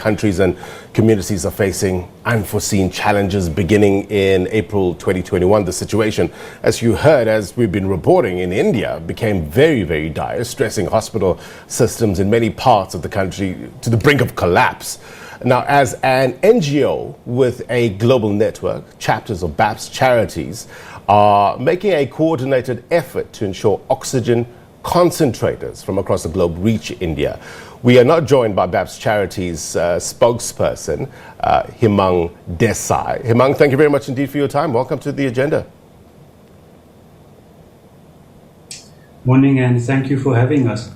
countries and communities are facing unforeseen challenges beginning in April 2021. The situation, as you heard, as we've been reporting in India, became very, very dire, stressing hospital systems in many parts of the country to the brink of collapse. Now, as an NGO with a global network, chapters of BAPS Charities are making a coordinated effort to ensure oxygen concentrators from across the globe reach India. We are not joined by BAPS Charities spokesperson, Hemang Desai. Hemang, thank you very much indeed for your time. Welcome to the agenda. Morning, and thank you for having us.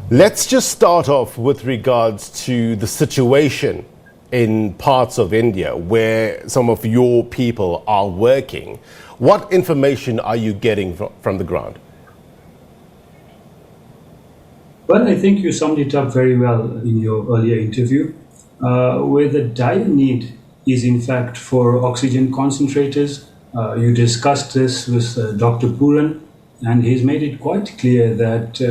Let's just start off with regards to the situation in parts of India where some of your people are working. What information are you getting from the ground? Well, I think you summed it up very well in your earlier interview, where the dire need is in fact for oxygen concentrators. You discussed this with Dr. Puran, and he's made it quite clear that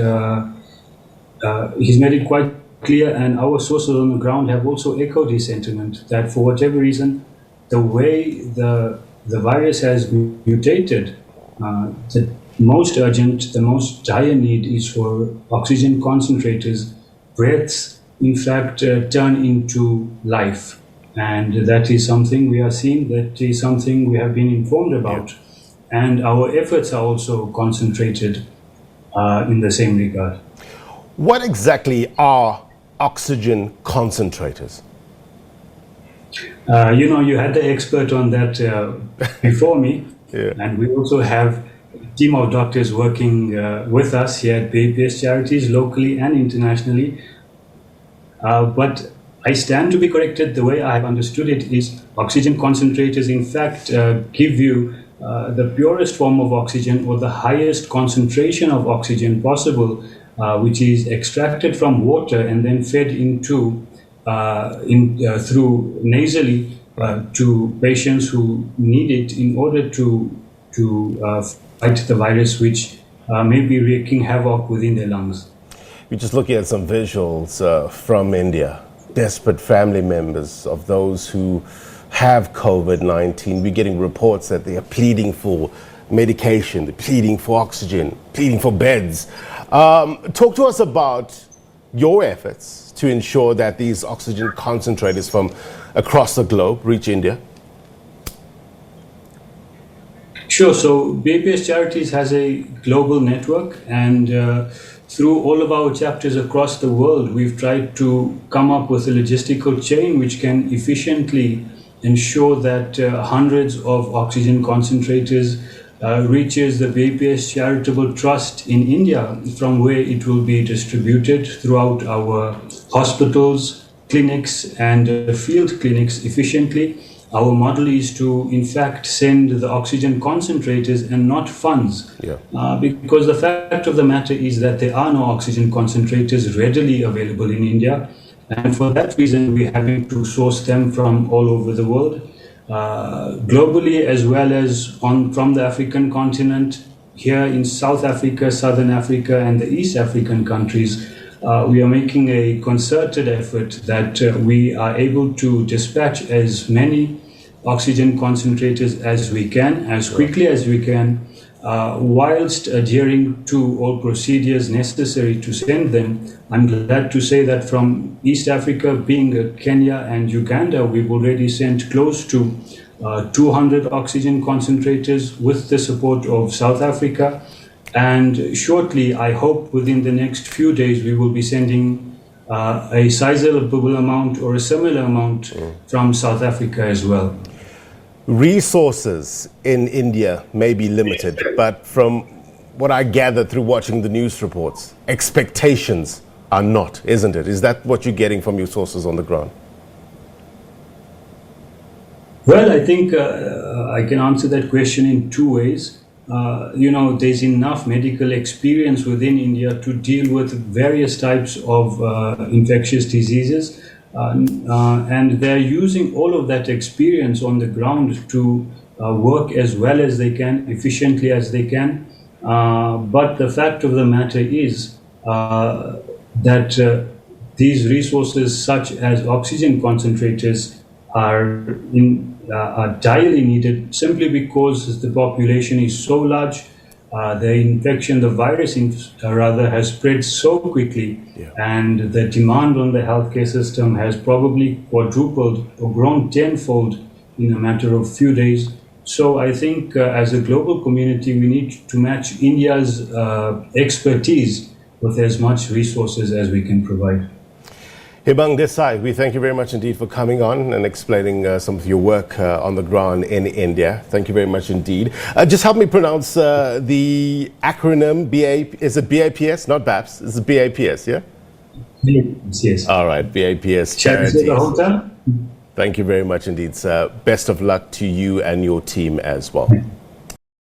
and our sources on the ground have also echoed his sentiment that for whatever reason, the way the virus has mutated, the most urgent, the most dire need is for oxygen concentrators. Breaths, in fact, turn into life. And that is something we are seeing, that is something we have been informed about. And our efforts are also concentrated in the same regard. What exactly are oxygen concentrators? You had the expert on that before me. And we also have team of doctors working with us here at BAPS Charities, locally and internationally. But I stand to be corrected. The way I have understood it is oxygen concentrators, in fact, give you the purest form of oxygen or the highest concentration of oxygen possible, which is extracted from water and then fed into through nasally to patients who need it in order to fight the virus, which may be wreaking havoc within their lungs. We're just looking at some visuals from India. Desperate family members of those who have COVID-19. We're getting reports that they are pleading for medication, they're pleading for oxygen, pleading for beds. Talk to us about your efforts to ensure that these oxygen concentrators from across the globe reach India. Sure. So BAPS Charities has a global network, and through all of our chapters across the world, we've tried to come up with a logistical chain which can efficiently ensure that hundreds of oxygen concentrators reaches the BAPS Charitable Trust in India, from where it will be distributed throughout our hospitals, clinics, and field clinics efficiently. Our model is to, in fact, send the oxygen concentrators and not funds. Because the fact of the matter is that there are no oxygen concentrators readily available in India. And for that reason, we're having to source them from all over the world, globally, as well as from the African continent. Here in South Africa, Southern Africa, and the East African countries, we are making a concerted effort that we are able to dispatch as many oxygen concentrators as we can, as quickly as we can, whilst adhering to all procedures necessary to send them. I'm glad to say that from East Africa, being Kenya and Uganda, we've already sent close to 200 oxygen concentrators with the support of South Africa. And shortly, I hope within the next few days, we will be sending a sizable amount or a similar amount from South Africa as well. Resources in India may be limited, but from what I gathered through watching the news reports, expectations are not, isn't it? Is that what you're getting from your sources on the ground? Well, I think I can answer that question in two ways. There's enough medical experience within India to deal with various types of infectious diseases. And they're using all of that experience on the ground to work as well as they can, efficiently as they can. But the fact of the matter is that these resources, such as oxygen concentrators, are direly needed simply because the population is so large. The virus has spread so quickly, and the demand on the healthcare system has probably quadrupled or grown tenfold in a matter of few days. So I think as a global community, we need to match India's expertise with as much resources as we can provide. Hemang Desai, we thank you very much indeed for coming on and explaining some of your work on the ground in India. Thank you very much indeed. Just help me pronounce the acronym Is it BAPS? Not BAPS. It's BAPS, yeah? BAPS, yes. All right, BAPS Charities. Thank you very much indeed, sir. Best of luck to you and your team as well.